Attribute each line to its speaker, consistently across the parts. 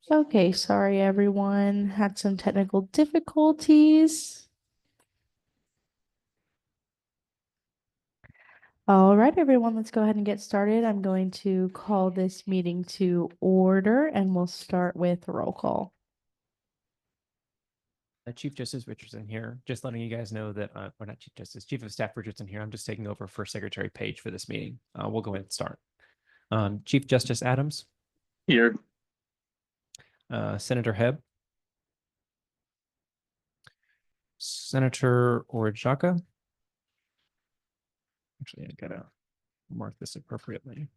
Speaker 1: Okay, sorry everyone. Had some technical difficulties. All right, everyone, let's go ahead and get started. I'm going to call this meeting to order and we'll start with roll call.
Speaker 2: Chief Justice Richardson here, just letting you guys know that, or not Chief Justice, Chief of Staff Richardson here. I'm just taking over for Secretary Page for this meeting. We'll go ahead and start. Chief Justice Adams.
Speaker 3: Here.
Speaker 2: Senator Hebb. Senator Orjaka. Actually, I gotta mark this appropriately.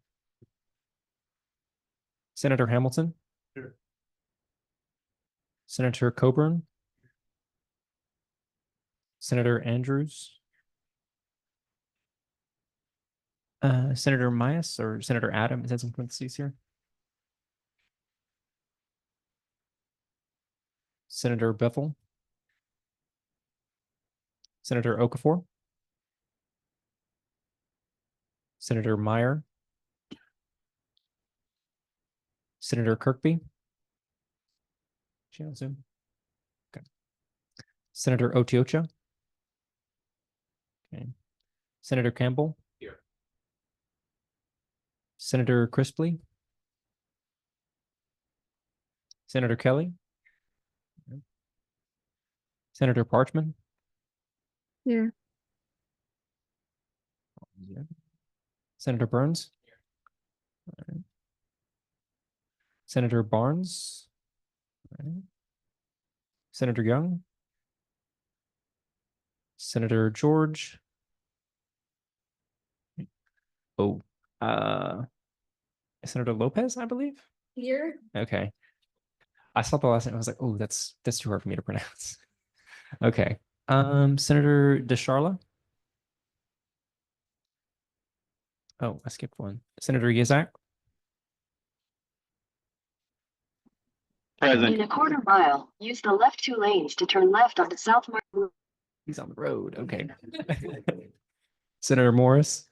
Speaker 2: Senator Hamilton.
Speaker 3: Here.
Speaker 2: Senator Coburn. Senator Andrews. Senator Myers or Senator Adam, is that some parentheses here? Senator Bethel. Senator Okafor. Senator Meyer. Senator Kirkby. She on Zoom. Okay. Senator Otiocha. Okay. Senator Campbell.
Speaker 3: Here.
Speaker 2: Senator Crispley. Senator Kelly. Senator Parchman.
Speaker 1: Here.
Speaker 2: Senator Burns. Senator Barnes. Senator Young. Senator George. Oh, Senator Lopez, I believe.
Speaker 1: Here.
Speaker 2: Okay. I saw the last name. I was like, oh, that's too hard for me to pronounce. Okay. Senator DeSharla. Oh, I skipped one. Senator Yazak.
Speaker 3: Present.
Speaker 4: In a quarter mile, use the left 2 lanes to turn left onto South Martin.
Speaker 2: He's on the road. Okay. Senator Morris.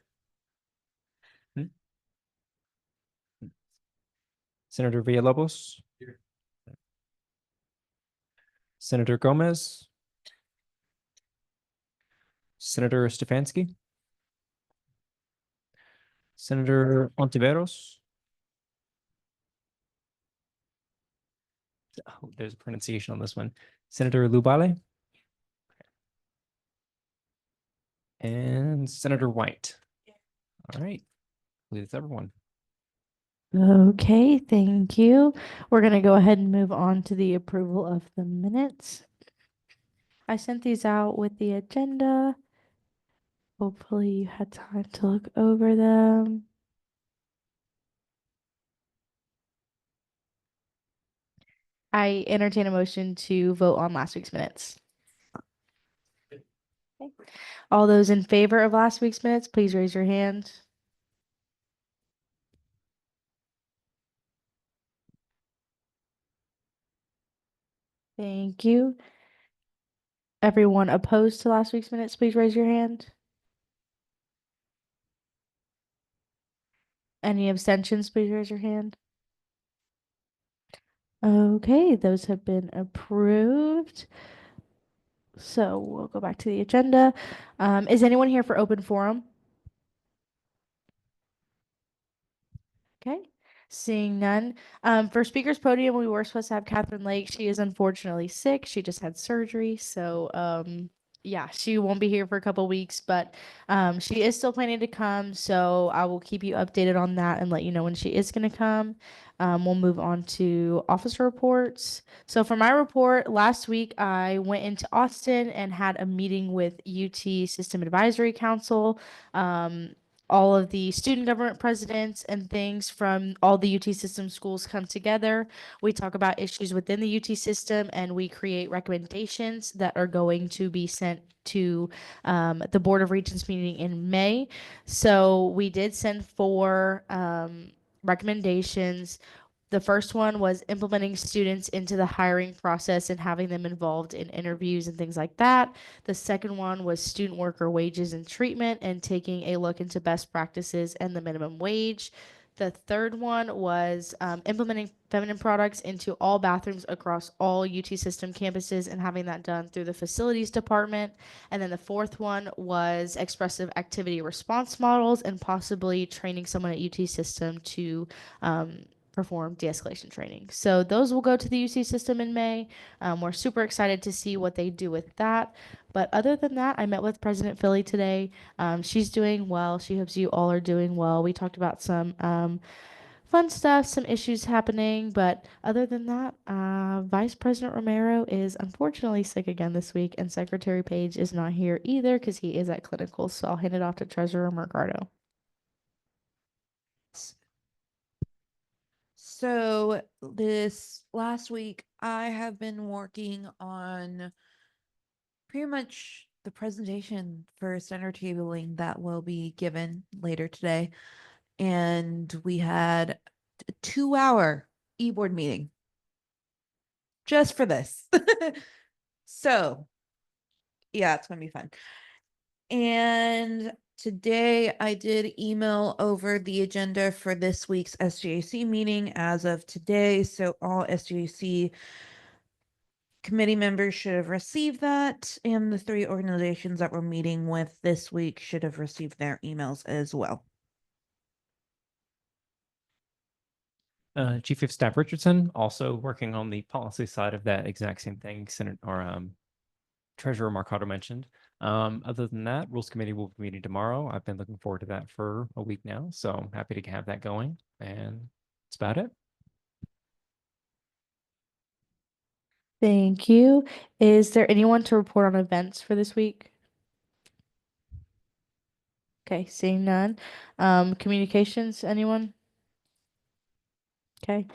Speaker 2: Senator Villalobos.
Speaker 3: Here.
Speaker 2: Senator Gomez. Senator Stefanski. Senator Ontiveros. Oh, there's a pronunciation on this one. Senator Lubale. And Senator White. All right. I believe it's everyone.
Speaker 1: Okay, thank you. We're going to go ahead and move on to the approval of the minutes. I sent these out with the agenda. Hopefully you had time to look over them. I entertain a motion to vote on last week's minutes. Okay. All those in favor of last week's minutes, please raise your hand. Thank you. Everyone opposed to last week's minutes, please raise your hand. Any abstentions, please raise your hand. Okay, those have been approved. So we'll go back to the agenda. Is anyone here for open forum? Okay, seeing none. For speakers podium, we were supposed to have Catherine Lake. She is unfortunately sick. She just had surgery. So yeah, she won't be here for a couple weeks, but she is still planning to come. So I will keep you updated on that and let you know when she is going to come. We'll move on to officer reports. So for my report, last week I went into Austin and had a meeting with UT System Advisory Council. All of the student government presidents and things from all the UT system schools come together. We talk about issues within the UT system and we create recommendations that are going to be sent to the Board of Regents meeting in May. So we did send 4 recommendations. The first one was implementing students into the hiring process and having them involved in interviews and things like that. The second one was student worker wages and treatment and taking a look into best practices and the minimum wage. The third one was implementing feminine products into all bathrooms across all UT system campuses and having that done through the facilities department. And then the fourth one was expressive activity response models and possibly training someone at UT system to perform de-escalation training. So those will go to the UC system in May. We're super excited to see what they do with that. But other than that, I met with President Philly today. She's doing well. She hopes you all are doing well. We talked about some fun stuff, some issues happening. But other than that, Vice President Romero is unfortunately sick again this week, and Secretary Page is not here either because he is at clinicals. So I'll hand it off to Treasurer Mercado.
Speaker 3: So this last week, I have been working on pretty much the presentation for center tabling that will be given later today. And we had a 2-hour e-board meeting just for this. So yeah, it's gonna be fun. And today I did email over the agenda for this week's SGAC meeting as of today. So all SGAC committee members should have received that, and the 3 organizations that we're meeting with this week should have received their emails as well.
Speaker 2: Chief of Staff Richardson also working on the policy side of that exact same thing Treasurer Marcato mentioned. Other than that, Rules Committee will be meeting tomorrow. I've been looking forward to that for a week now, so I'm happy to have that going, and that's about it.
Speaker 1: Thank you. Is there anyone to report on events for this week? Okay, seeing none. Communications, anyone? Okay.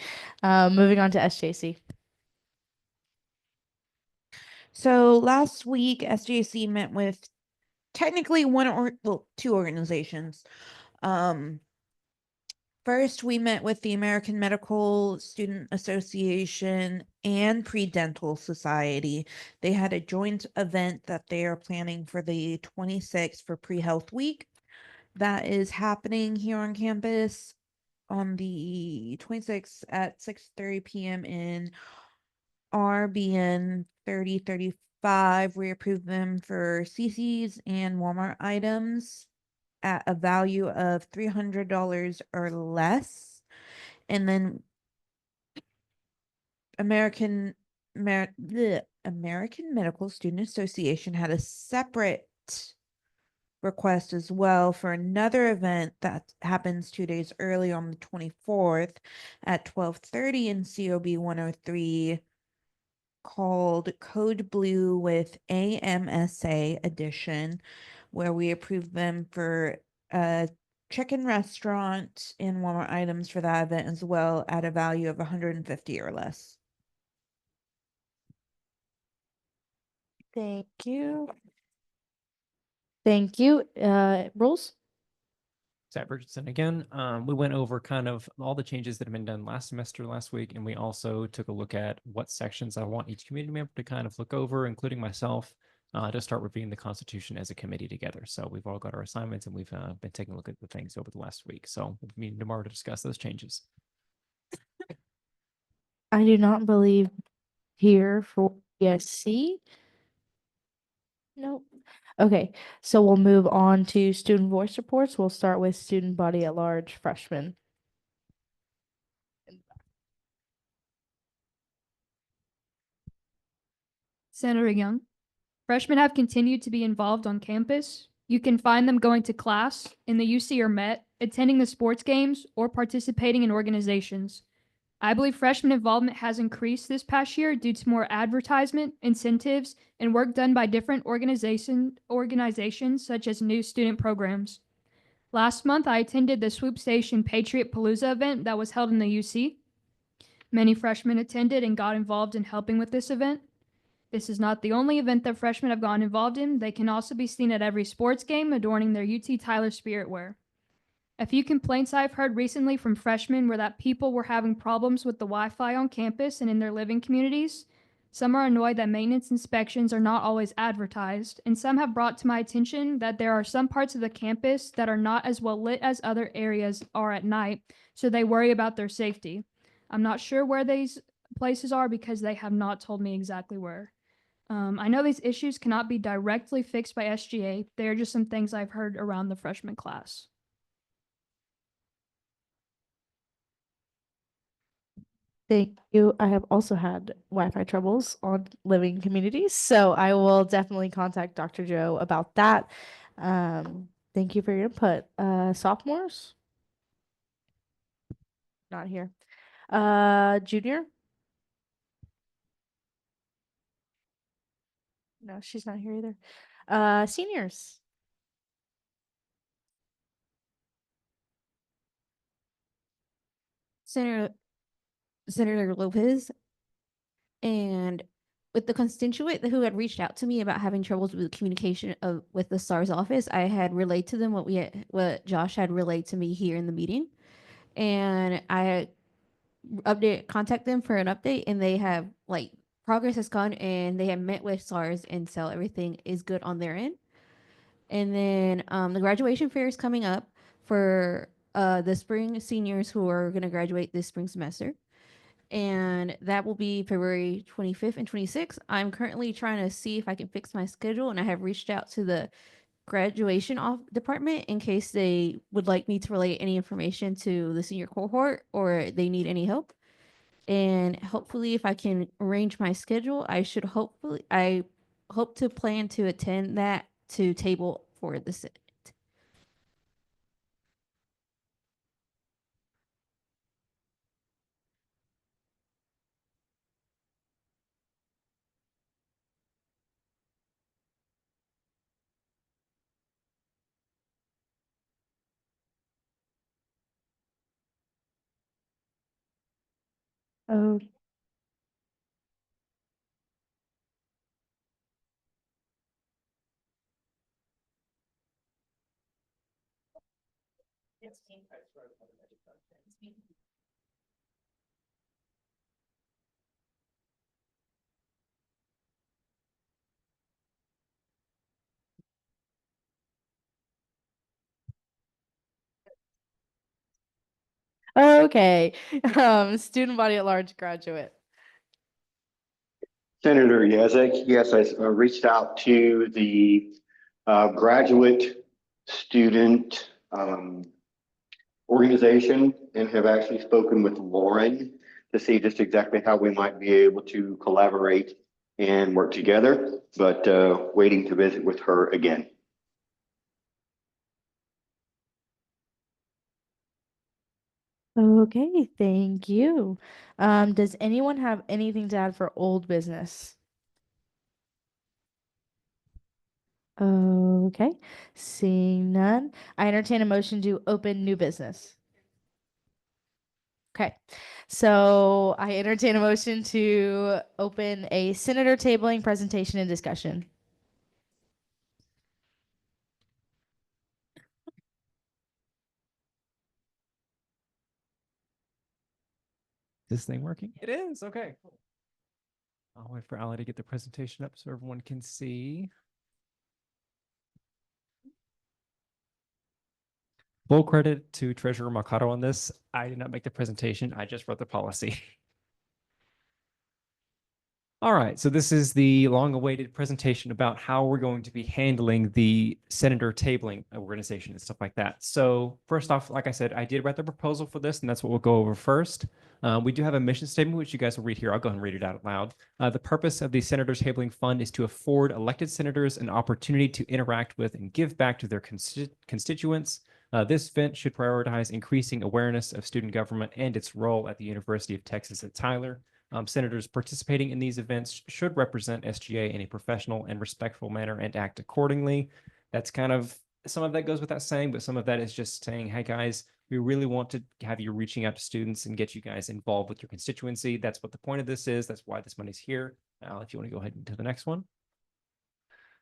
Speaker 1: Moving on to SJC.
Speaker 3: So last week, SGAC met with technically 2 organizations. First, we met with the American Medical Student Association and Pre-Dental Society. They had a joint event that they are planning for the 26th for Pre-Health Week. That is happening here on campus on the 26th at 6:30 p.m. in RBN 3035. We approved them for CC's and Walmart items at a value of $300 or less. And then American Medical Student Association had a separate request as well for another event that happens 2 days early on the 24th at 12:30 in COB 103 called Code Blue with AMSA edition, where we approved them for a chicken restaurant and Walmart items for that event as well at a value of $150 or less.
Speaker 1: Thank you. Thank you. Rules?
Speaker 2: Staff Richardson again. We went over kind of all the changes that have been done last semester, last week, and we also took a look at what sections I want each community member to kind of look over, including myself, to start reviewing the Constitution as a committee together. So we've all got our assignments, and we've been taking a look at the things over the last week. So we'll be meeting tomorrow to discuss those changes.
Speaker 1: I do not believe here for ESC. Nope. Okay, so we'll move on to student voice reports. We'll start with student body at large, freshmen.
Speaker 5: Senator Young, freshmen have continued to be involved on campus. You can find them going to class, in the UC or Met, attending the sports games, or participating in organizations. I believe freshman involvement has increased this past year due to more advertisement, incentives, and work done by different organizations such as new student programs. Last month, I attended the Swoop Station Patriot Palooza event that was held in the UC. Many freshmen attended and got involved in helping with this event. This is not the only event that freshmen have gotten involved in. They can also be seen at every sports game adorning their UT Tyler spirit wear. A few complaints I've heard recently from freshmen were that people were having problems with the Wi-Fi on campus and in their living communities. Some are annoyed that maintenance inspections are not always advertised, and some have brought to my attention that there are some parts of the campus that are not as well lit as other areas are at night, so they worry about their safety. I'm not sure where these places are because they have not told me exactly where. I know these issues cannot be directly fixed by SGA. They are just some things I've heard around the freshman class.
Speaker 1: Thank you. I have also had Wi-Fi troubles on living communities, so I will definitely contact Dr. Joe about that. Thank you for your input. Sophomores? Not here. Junior? No, she's not here either. Seniors?
Speaker 6: Senator Lopez, and with the constituent who had reached out to me about having troubles with communication with the SARS office, I had relayed to them what Josh had relayed to me here in the meeting, and I contact them for an update, and they have progress has gone, and they have met with SARS, and so everything is good on their end. And then the graduation fair is coming up for the spring seniors who are going to graduate this spring semester. And that will be February 25th and 26th. I'm currently trying to see if I can fix my schedule, and I have reached out to the graduation department in case they would like me to relay any information to the senior cohort or they need any help. And hopefully, if I can arrange my schedule, I hope to plan to attend that to table for the Senate.
Speaker 1: Oh, okay. Student body at large graduate.
Speaker 7: Senator Yazek, yes, I reached out to the graduate student organization and have actually spoken with Lauren to see just exactly how we might be able to collaborate and work together, but waiting to visit with her again.
Speaker 1: Okay, thank you. Does anyone have anything to add for old business? Okay, seeing none, I entertain a motion to open new business. Okay, so I entertain a motion to open a senator tabling presentation and discussion.
Speaker 2: This thing working? It is. Okay. Cool. I'll wait for Ali to get the presentation up so everyone can see. Full credit to Treasurer Mercado on this. I did not make the presentation. I just wrote the policy. All right, so this is the long-awaited presentation about how we're going to be handling the senator tabling organization and stuff like that. So first off, like I said, I did write the proposal for this, and that's what we'll go over first. We do have a mission statement, which you guys will read here. I'll go ahead and read it out loud. The purpose of the Senator Tabling Fund is to afford elected senators an opportunity to interact with and give back to their constituents. This event should prioritize increasing awareness of student government and its role at the University of Texas at Tyler. Senators participating in these events should represent SGA in a professional and respectful manner and act accordingly. That's kind of, some of that goes without saying, but some of that is just saying, hey guys, we really want to have you reaching out to students and get you guys involved with your constituency. That's what the point of this is. That's why this money's here. If you want to go ahead and to the next one.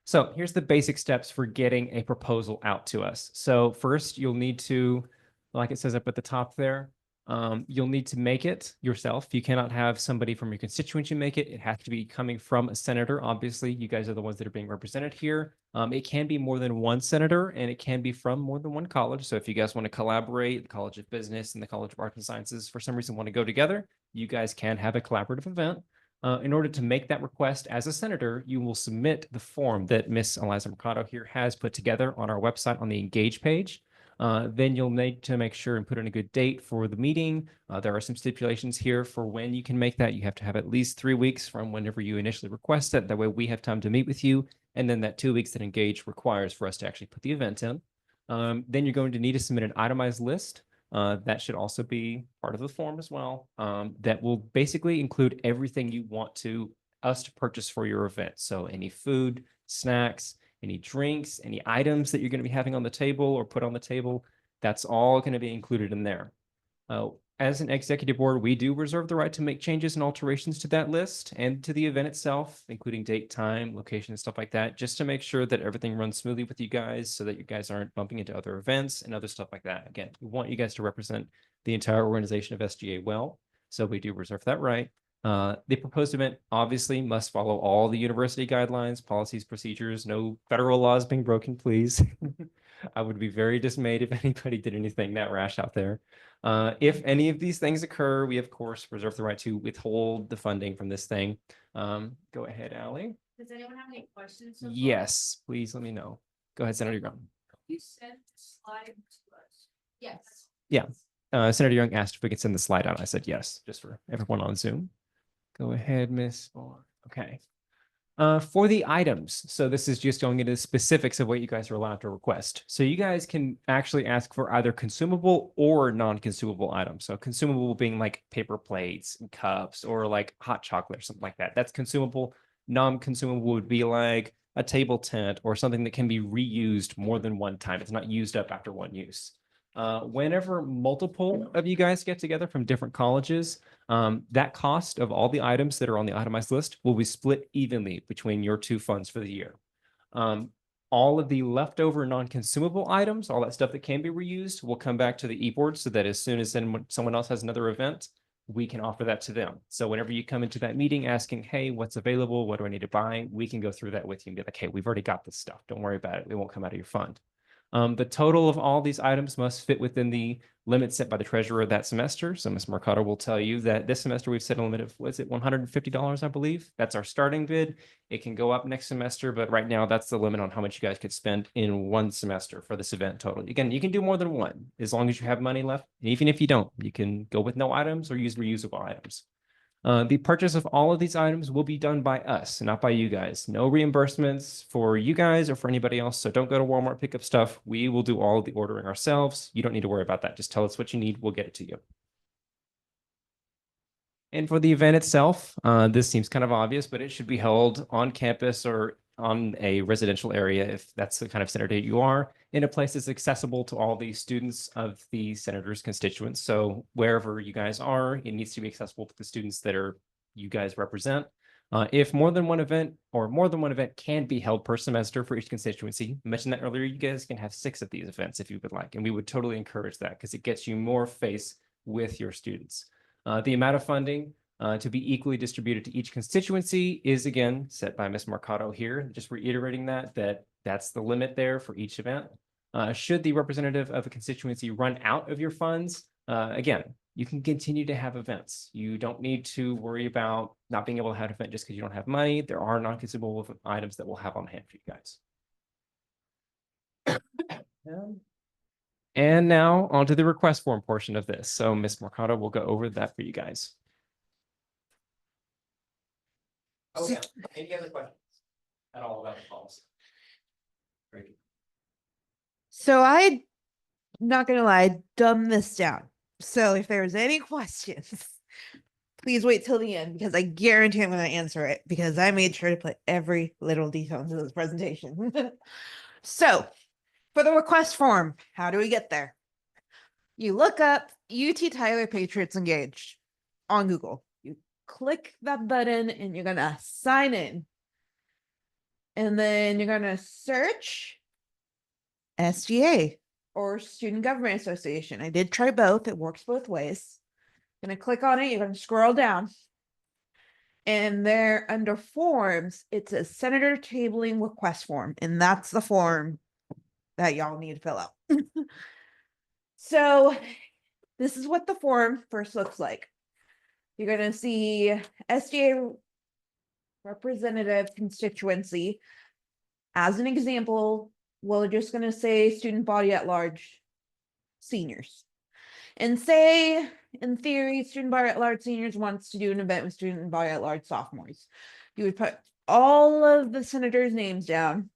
Speaker 2: So here's the basic steps for getting a proposal out to us. So first, you'll need to, like it says up at the top there, You'll need to make it yourself. You cannot have somebody from your constituency make it. It has to be coming from a senator. Obviously, you guys are the ones that are being represented here. It can be more than one senator, and it can be from more than one college. So if you guys want to collaborate, the College of Business and the College of Arts and Sciences, for some reason want to go together, you guys can have a collaborative event. In order to make that request as a senator, you will submit the form that Miss Eliza Mercado here has put together on our website on the Engage page. Then you'll need to make sure and put in a good date for the meeting. There are some stipulations here for when you can make that. You have to have at least 3 weeks from whenever you initially request it. That way we have time to meet with you. And then that 2 weeks that Engage requires for us to actually put the event in. Then you're going to need to submit an itemized list. That should also be part of the form as well. That will basically include everything you want us to purchase for your event. So any food, snacks, any drinks, any items that you're going to be having on the table or put on the table, that's all going to be included in there. As an executive board, we do reserve the right to make changes and alterations to that list and to the event itself, including date, time, location, and stuff like that, just to make sure that everything runs smoothly with you guys so that you guys aren't bumping into other events and other stuff like that. Again, we want you guys to represent the entire organization of SGA well, so we do reserve that right. The proposed event obviously must follow all the university guidelines, policies, procedures, no federal laws being broken, please. I would be very dismayed if anybody did anything that rash out there. If any of these things occur, we of course reserve the right to withhold the funding from this thing. Go ahead, Allie.
Speaker 1: Does anyone have any questions? so far?
Speaker 2: Yes, please let me know. Go ahead, Senator Young.
Speaker 1: You sent the slide to us. Yes.
Speaker 2: Yeah. Senator Young asked if we could send the slide out. I said yes, just for everyone on Zoom. Go ahead, Miss. Okay. For the items, so this is just going into the specifics of what you guys are allowed to request. So you guys can actually ask for either consumable or non-consumable items. So consumable being like paper plates and cups or like hot chocolate or something like that. That's consumable. Non-consumable would be like a table tent or something that can be reused more than one time. It's not used up after one use. Whenever multiple of you guys get together from different colleges, that cost of all the items that are on the itemized list will be split evenly between your two funds for the year. All of the leftover non-consumable items, all that stuff that can be reused, will come back to the e-board so that as soon as someone else has another event, we can offer that to them. So whenever you come into that meeting asking, hey, what's available? What do I need to buy? We can go through that with you and be like, hey, we've already got this stuff. Don't worry about it. It won't come out of your fund. The total of all these items must fit within the limit set by the treasurer that semester. So Ms. Mercado will tell you that this semester we've set a limit of, was it $150, I believe? That's our starting bid. It can go up next semester, but right now that's the limit on how much you guys could spend in one semester for this event total. Again, you can do more than one as long as you have money left. And even if you don't, you can go with no items or use reusable items. The purchase of all of these items will be done by us, not by you guys. No reimbursements for you guys or for anybody else. So don't go to Walmart, pick up stuff. We will do all of the ordering ourselves. You don't need to worry about that. Just tell us what you need. We'll get it to you. And for the event itself, this seems kind of obvious, but it should be held on campus or on a residential area, if that's the kind of senator you are, in a place that's accessible to all the students of the senator's constituents. So wherever you guys are, it needs to be accessible to the students that you guys represent. If more than one event can be held per semester for each constituency, I mentioned that earlier, you guys can have 6 of these events if you would like, and we would totally encourage that because it gets you more face with your students. The amount of funding to be equally distributed to each constituency is again set by Ms. Mercado here. Just reiterating that's the limit there for each event. Should the representative of a constituency run out of your funds, again, you can continue to have events. You don't need to worry about not being able to have an event just because you don't have money. There are non-consumable items that we'll have on hand for you guys. And now onto the request form portion of this. So Ms. Mercado will go over that for you guys. Oh yeah, any other questions at all about the policy? Very good.
Speaker 3: So I, not gonna lie, dumbed this down. So if there's any questions, please wait till the end because I guarantee I'm gonna answer it because I made sure to put every little detail into this presentation. So for the request form, how do we get there? You look up UT Tyler Patriots Engaged on Google. You click that button and you're gonna sign in. And then you're gonna search SGA or Student Government Association. I did try both. It works both ways. Gonna click on it, you're gonna scroll down. And there under forms, it's a senator tabling request form, and that's the form that y'all need to fill out. So this is what the form first looks like. You're gonna see SGA representative constituency. As an example, we're just gonna say student body at large seniors. And say, in theory, student body at large seniors wants to do an event with student body at large sophomores. You would put all of the senators' names down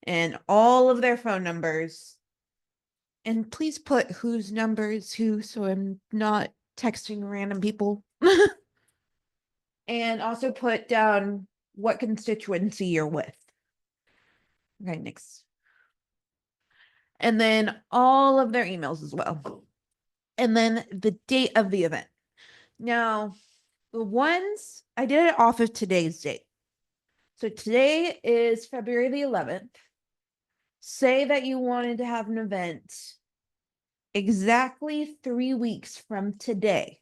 Speaker 3: and all of their phone numbers. And please put whose numbers who, so I'm not texting random people. And also put down what constituency you're with. Okay, next. And then all of their emails as well. And then the date of the event. Now, the ones I did it off of today's date. So today is February the 11th. Say that you wanted to have an event exactly 3 weeks from today.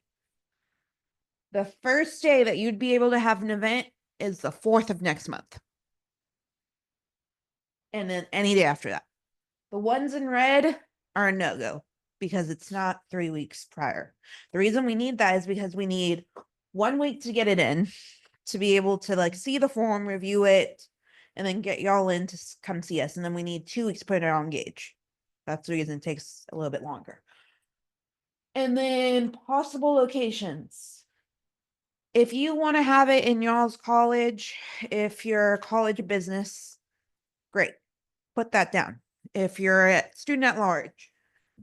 Speaker 3: The first day that you'd be able to have an event is the 4th of next month. And then any day after that. The ones in red are a no-go because it's not 3 weeks prior. The reason we need that is because we need 1 week to get it in, to be able to like see the form, review it, and then get y'all in to come see us. And then we need 2 weeks to put it on Gauge. That's the reason it takes a little bit longer. And then possible locations. If you want to have it in y'all's college, if you're a college of business, great, put that down. If you're a student at large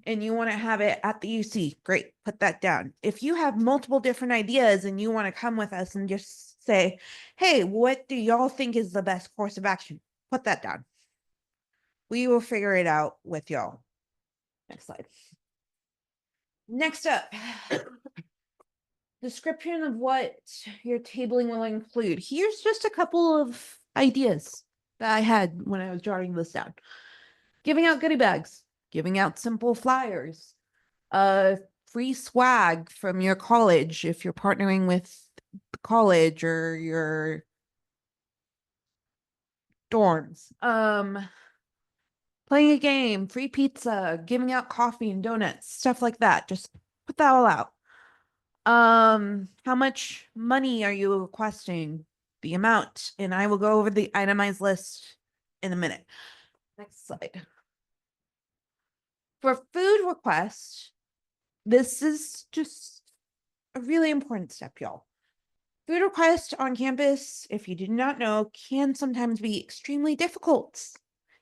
Speaker 3: and you want to have it at the UC, great, put that down. If you have multiple different ideas and you want to come with us and just say, hey, what do y'all think is the best course of action? Put that down. We will figure it out with y'all. Next slide. Next up, description of what your tabling will include. Here's just a couple of ideas that I had when I was jotting this down. Giving out goodie bags, giving out simple flyers, free swag from your college if you're partnering with the college or your dorms. Playing a game, free pizza, giving out coffee and donuts, stuff like that. Just put that all out. How much money are you requesting? The amount, and I will go over the itemized list in a minute. Next slide. For food requests, this is just a really important step, y'all. Food requests on campus, if you did not know, can sometimes be extremely difficult.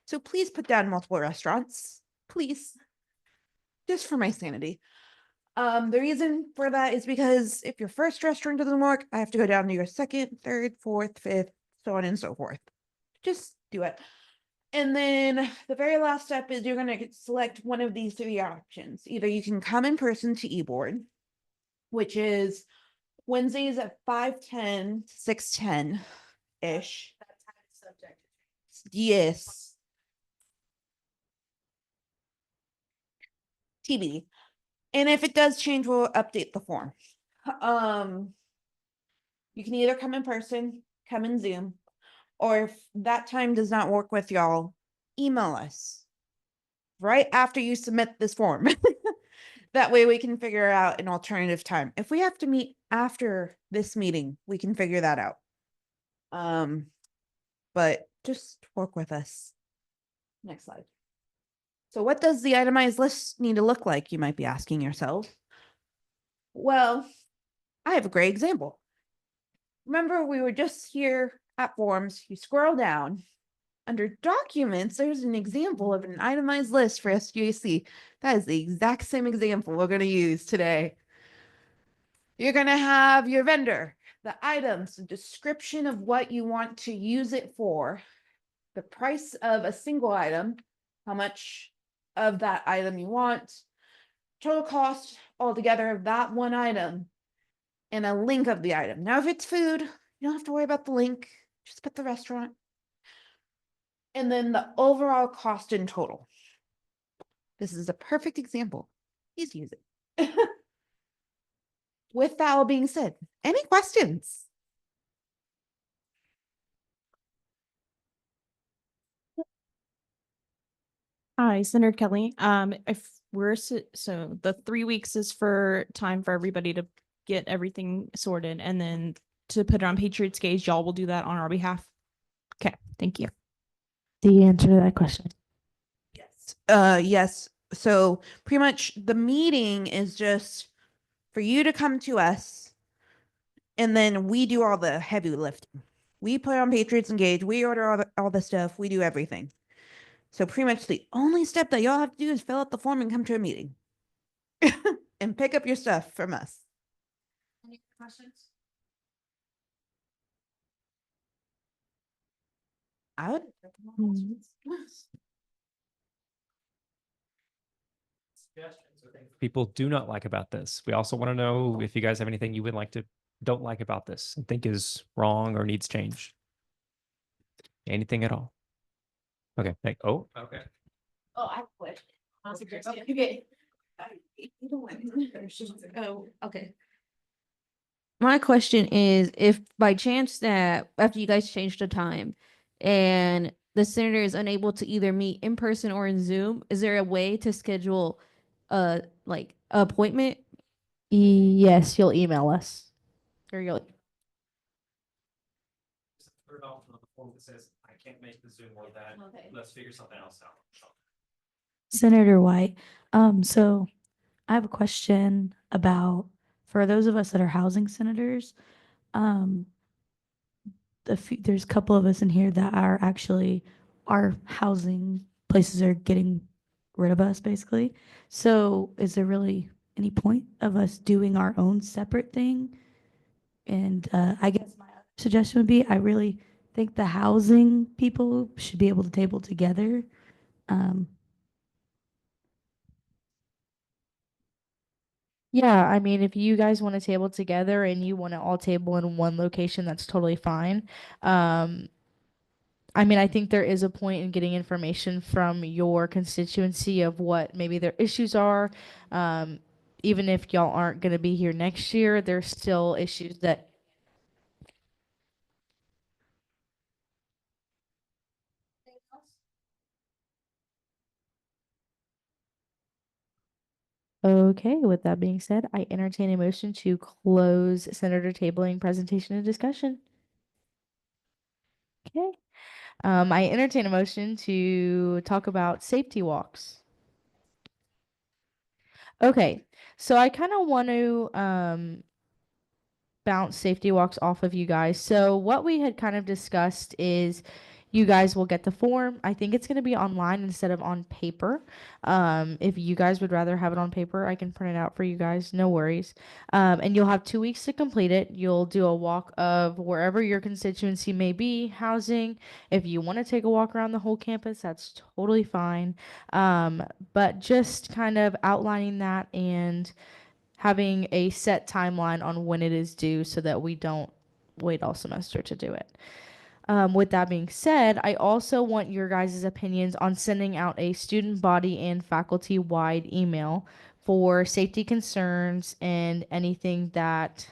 Speaker 3: So please put down multiple restaurants, please, just for my sanity. The reason for that is because if your first restaurant doesn't work, I have to go down to your second, third, fourth, fifth, so on and so forth. Just do it. And then the very last step is you're going to select one of these 3 options. Either you can come in person to eBoard, which is Wednesdays at 5:10 to 6:10-ish. Yes. TBD. And if it does change, we'll update the form. You can either come in person, come in Zoom, or if that time does not work with y'all, email us right after you submit this form. That way we can figure out an alternative time. If we have to meet after this meeting, we can figure that out. But just work with us. Next slide. So what does the itemized list need to look like, you might be asking yourself? Well, I have a great example. Remember, we were just here at forms. You scroll down. Under documents, there's an example of an itemized list for SGAC. That is the exact same example we're going to use today. You're going to have your vendor, the items, the description of what you want to use it for, the price of a single item, how much of that item you want, total cost altogether of that one item, and a link of the item. Now, if it's food, you don't have to worry about the link. Just put the restaurant. And then the overall cost in total. This is a perfect example. Please use it. with that all being said, any questions?
Speaker 8: Hi, Senator Kelly. If so the 3 weeks is for time for everybody to get everything sorted, and then to put it on Patriots Gauge, y'all will do that on our behalf. Okay, thank you.
Speaker 1: The answer to that question.
Speaker 3: Yes. Yes. So pretty much the meeting is just for you to come to us, and then we do all the heavy lifting. We put on Patriots Engage, we order all the stuff, we do everything. So pretty much the only step that y'all have to do is fill out the form and come to a meeting. And pick up your stuff from us.
Speaker 1: Any questions?
Speaker 3: I would.
Speaker 2: People do not like about this. We also want to know if you guys have anything you would like to don't like about this and think is wrong or needs change. Anything at all. Okay. Oh, okay.
Speaker 6: Oh, I have a question. Okay. Oh, okay. My question is, if by chance that after you guys change the time and the senator is unable to either meet in person or in Zoom, is there a way to schedule a like appointment?
Speaker 1: Yes, you'll email us. Or you'll
Speaker 2: Put it off on the form that says, I can't make the Zoom or that.
Speaker 6: Okay.
Speaker 2: Let's figure something else out.
Speaker 1: Senator White. So I have a question about for those of us that are housing senators. Um, there's a couple of us in here that are actually our housing places are getting rid of us basically. So is there really any point of us doing our own separate thing? And I guess my other suggestion would be I really think the housing people should be able to table together. Yeah, I mean, if you guys want to table together and you want to all table in one location, that's totally fine. I mean, I think there is a point in getting information from your constituency of what maybe their issues are. Um, Even if y'all aren't going to be here next year, there's still issues that. Okay, with that being said, I entertain a motion to close Senator tabling presentation and discussion. Okay. I entertain a motion to talk about safety walks. Okay, so I kind of want to bounce safety walks off of you guys. So what we had kind of discussed is you guys will get the form. I think it's going to be online instead of on paper. If you guys would rather have it on paper, I can print it out for you guys. No worries. And you'll have 2 weeks to complete it. You'll do a walk of wherever your constituency may be, housing. If you want to take a walk around the whole campus, that's totally fine. But just kind of outlining that and having a set timeline on when it is due so that we don't wait all semester to do it. With that being said, I also want your guys' opinions on sending out a student body and faculty wide email for safety concerns and anything that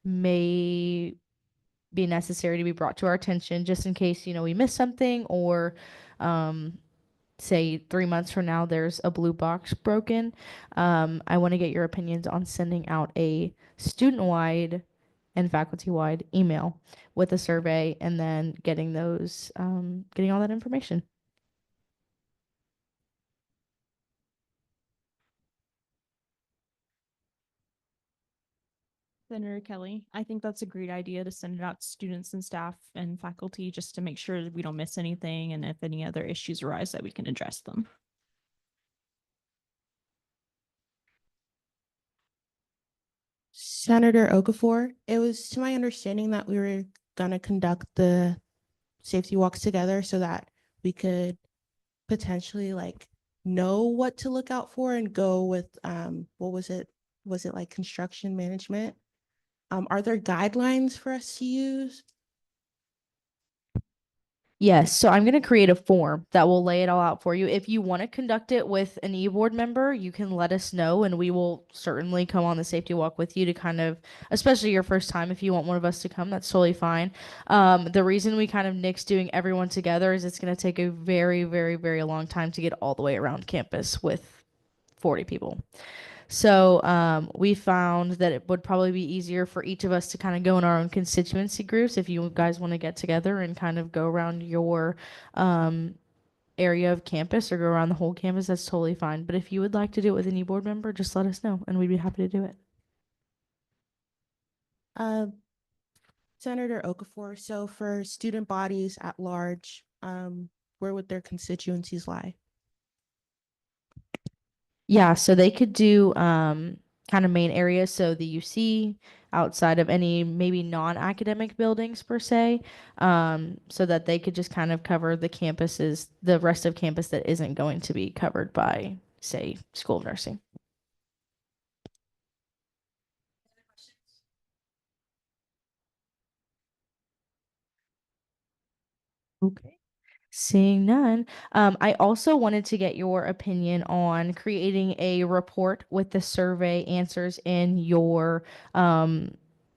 Speaker 1: may be necessary to be brought to our attention just in case, we miss something or say 3 months from now there's a blue box broken. I want to get your opinions on sending out a student-wide and faculty-wide email with a survey and then getting getting all that information.
Speaker 8: Senator Kelly, I think that's a great idea to send it out to students and staff and faculty just to make sure that we don't miss anything, and if any other issues arise that we can address them.
Speaker 9: Senator Okafor, it was to my understanding that we were gonna conduct the safety walks together so that we could potentially like know what to look out for and go with what was it? Was it like construction management? Are there guidelines for us to use?
Speaker 1: Yes, so I'm going to create a form that will lay it all out for you. If you want to conduct it with an e-board member, you can let us know and we will certainly come on the safety walk with you to kind of, especially your first time, if you want one of us to come, that's totally fine. The reason we kind of nix doing everyone together is it's going to take a very, very, very long time to get all the way around campus with 40 people. So we found that it would probably be easier for each of us to kind of go in our own constituency groups if you guys want to get together and kind of go around your um, area of campus or go around the whole campus. That's totally fine. But if you would like to do it with any board member, just let us know and we'd be happy to do it.
Speaker 9: Senator Okafor, so for student bodies at large, where would their constituencies lie?
Speaker 1: Yeah, so they could do kind of main areas, so the UC outside of any maybe non-academic buildings per se, so that they could just kind of cover the campuses, the rest of campus that isn't going to be covered by, say, School of Nursing. Okay. Seeing none, I also wanted to get your opinion on creating a report with the survey answers in your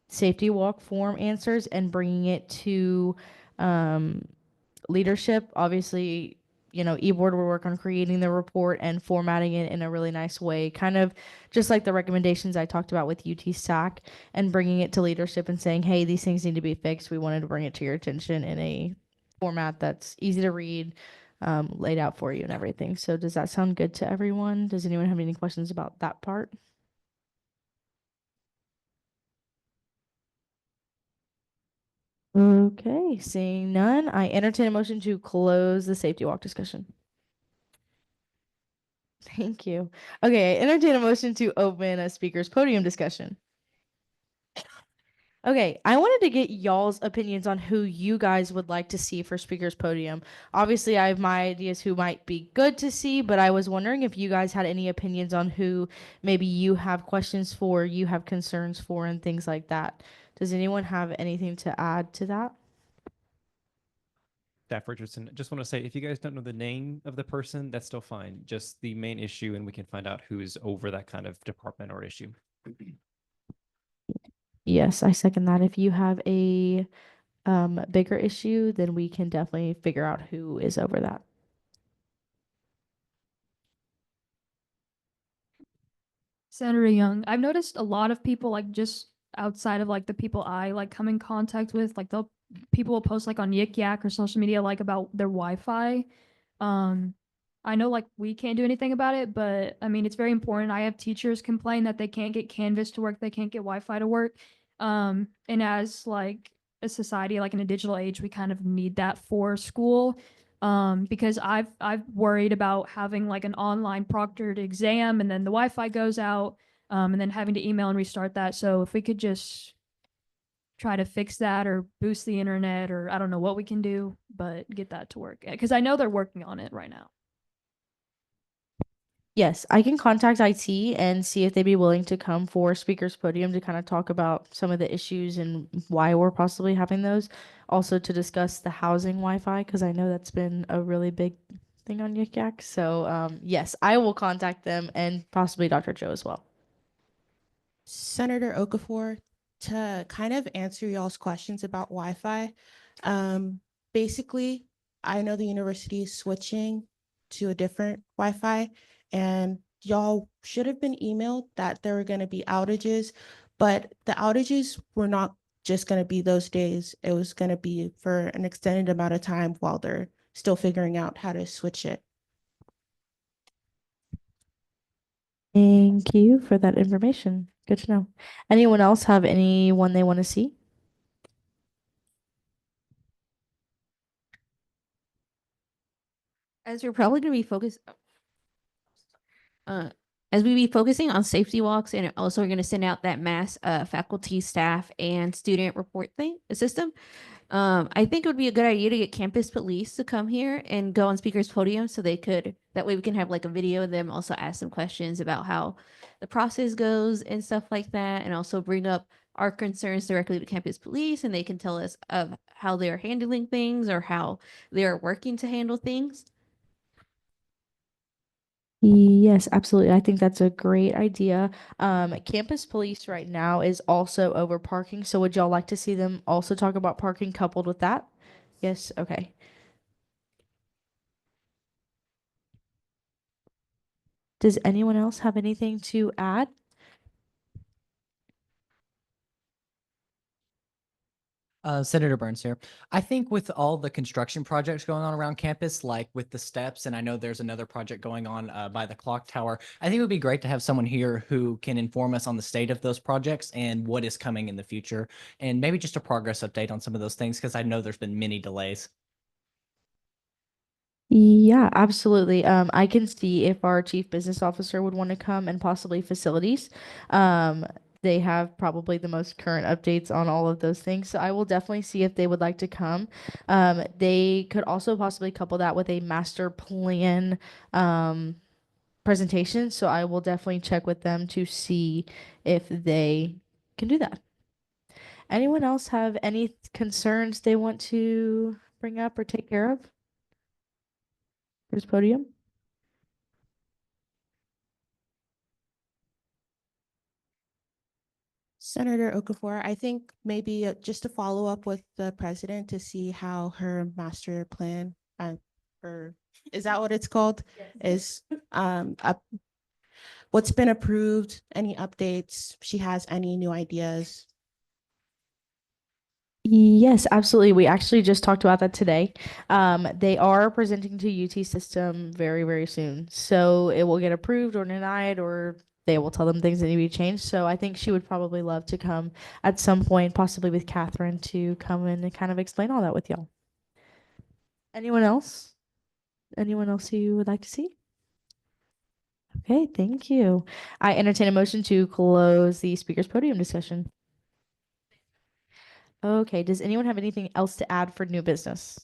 Speaker 1: safety walk form answers and bringing it to um, leadership. Obviously, eBoard will work on creating the report and formatting it in a really nice way, kind of just like the recommendations I talked about with UT SAC, and bringing it to leadership and saying, hey, these things need to be fixed. We wanted to bring it to your attention in a format that's easy to read, laid out for you and everything. So does that sound good to everyone? Does anyone have any questions about that part? Okay, seeing none, I entertain a motion to close the safety walk discussion. Thank you. Okay, I entertain a motion to open a speaker's podium discussion. Okay, I wanted to get y'all's opinions on who you guys would like to see for speaker's podium. Obviously, I have my ideas who might be good to see, but I was wondering if you guys had any opinions on who maybe you have questions for, you have concerns for, and things like that. Does anyone have anything to add to that?
Speaker 2: Staff Richardson, just want to say, if you guys don't know the name of the person, that's still fine. Just the main issue, and we can find out who's over that kind of department or issue.
Speaker 1: Yes, I second that. If you have a bigger issue, then we can definitely figure out who is over that.
Speaker 5: Senator Young, I've noticed a lot of people like just outside of like the people I like come in contact with, like people will post like on Yik Yak or social media like about their Wi-Fi. I know like we can't do anything about it, but I mean it's very important. I have teachers complain that they can't get Canvas to work, they can't get Wi-Fi to work. And as like a society, like in a digital age, we kind of need that for school. Because I've worried about having like an online proctored exam and then the Wi-Fi goes out, and then having to email and restart that. So if we could just try to fix that or boost the internet, or I don't know what we can do, but get that to work, because I know they're working on it right now.
Speaker 1: Yes, I can contact IT and see if they'd be willing to come for speaker's podium to kind of talk about some of the issues and why we're possibly having those. Also to discuss the housing Wi-Fi, because I know that's been a really big thing on Yik Yak. So yes, I will contact them and possibly Dr. Joe as well.
Speaker 9: Senator Okafor, to kind of answer y'all's questions about Wi-Fi, basically, I know the university is switching to a different Wi-Fi, and y'all should have been emailed that there were going to be outages, but the outages were not just going to be those days. It was going to be for an extended amount of time while they're still figuring out how to switch it.
Speaker 1: Thank you for that information. Good to know. Anyone else have anyone they want to see?
Speaker 6: As we're probably going to be focused, as we be focusing on safety walks, and also we're going to send out that mass faculty, staff, and student report system. I think it would be a good idea to get campus police to come here and go on speakers podium so that way we can have like a video of them, also ask some questions about how the process goes and stuff like that, and also bring up our concerns directly to campus police, and they can tell us of how they are handling things or how they are working to handle things.
Speaker 1: Yes, absolutely. I think that's a great idea. Campus police right now is also over parking. So would y'all like to see them also talk about parking coupled with that? Yes, okay. Does anyone else have anything to add?
Speaker 10: Senator Burns here. I think with all the construction projects going on around campus, like with the steps, and I know there's another project going on by the clock tower, I think it would be great to have someone here who can inform us on the state of those projects and what is coming in the future, and maybe just a progress update on some of those things, because I know there's been many delays.
Speaker 1: Yeah, absolutely. I can see if our chief business officer would want to come and possibly facilities. Um, they have probably the most current updates on all of those things. So I will definitely see if they would like to come. They could also possibly couple that with a master plan presentation. So I will definitely check with them to see if they can do that. Anyone else have any concerns they want to bring up or take care of? Here's Podium.
Speaker 9: Senator Okafor, I think maybe just to follow up with the president to see how her master plan, or is that what it's called? Is up, what's been approved, any updates, she has any new ideas.
Speaker 1: Yes, absolutely. We actually just talked about that today. They are presenting to UT system very, very soon. So it will get approved or denied, or they will tell them things that need to be changed. So I think she would probably love to come at some point, possibly with Catherine, to come in and kind of explain all that with y'all. Anyone else? Anyone else you would like to see? Okay, thank you. I entertain a motion to close the speaker's podium discussion. Okay, does anyone have anything else to add for new business?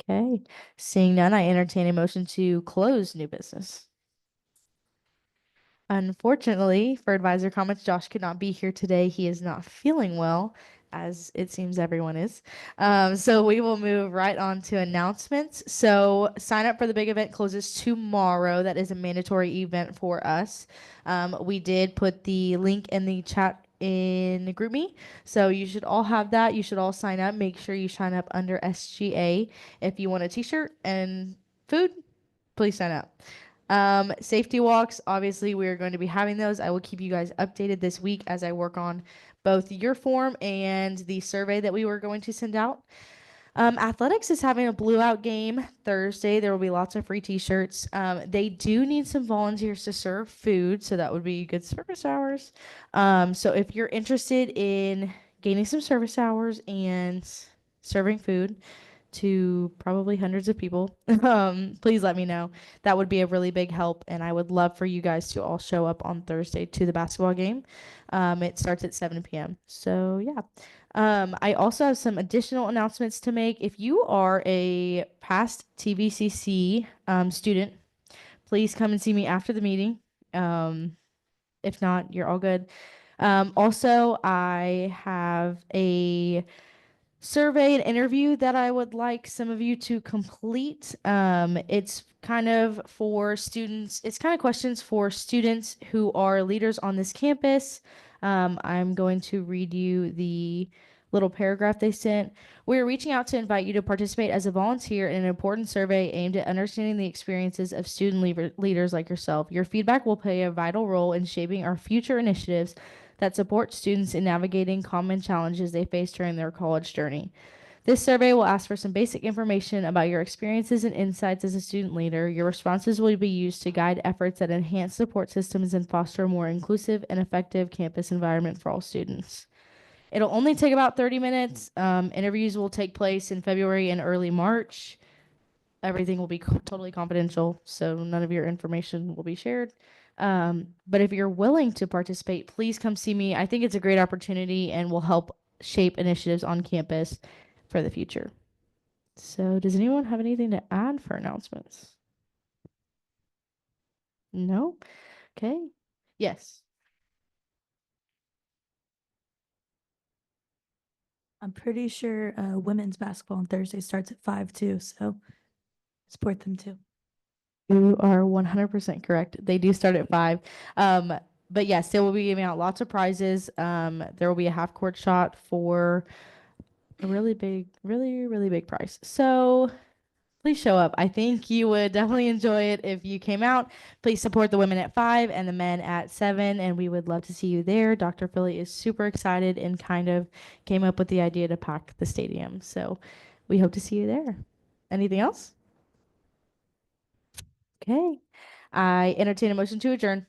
Speaker 1: Okay, seeing none, I entertain a motion to close new business. Unfortunately, for advisor comments, Josh could not be here today. He is not feeling well, as it seems everyone is. So we will move right on to announcements. So sign up for the big event closes tomorrow. That is a mandatory event for us. We did put the link in the chat in the GroupMe, so you should all have that. You should all sign up. Make sure you sign up under SGA. If you want a t-shirt and food, please sign up. Safety walks, obviously we are going to be having those. I will keep you guys updated this week as I work on both your form and the survey that we were going to send out. Athletics is having a blue out game Thursday. There will be lots of free t-shirts. They do need some volunteers to serve food, so that would be good service hours. So if you're interested in gaining some service hours and serving food to probably hundreds of people, please let me know. That would be a really big help, and I would love for you guys to all show up on Thursday to the basketball game. It starts at 7 p.m. So yeah. I also have some additional announcements to make. If you are a past TVCC student, please come and see me after the meeting. If not, you're all good. Also, I have a survey and interview that I would like some of you to complete. It's kind of for students, it's kind of questions for students who are leaders on this campus. I'm going to read you the little paragraph they sent. We are reaching out to invite you to participate as a volunteer in an important survey aimed at understanding the experiences of student leaders like yourself. Your feedback will play a vital role in shaping our future initiatives that support students in navigating common challenges they face during their college journey. This survey will ask for some basic information about your experiences and insights as a student leader. Your responses will be used to guide efforts that enhance support systems and foster a more inclusive and effective campus environment for all students. It'll only take about 30 minutes. Interviews will take place in February and early March. Everything will be totally confidential, so none of your information will be shared. But if you're willing to participate, please come see me. I think it's a great opportunity and will help shape initiatives on campus for the future. So does anyone have anything to add for announcements? No? Okay. Yes.
Speaker 11: I'm pretty sure women's basketball on Thursday starts at 5 too, so support them too.
Speaker 1: You are 100% correct. They do start at 5. But yes, they will be giving out lots of prizes. There will be a half court shot for a really big, really big prize. So please show up. I think you would definitely enjoy it if you came out. Please support the women at 5 and the men at 7, and we would love to see you there. Dr. Philly is super excited and kind of came up with the idea to pack the stadium. So we hope to see you there. Anything else? Okay. I entertain a motion to adjourn.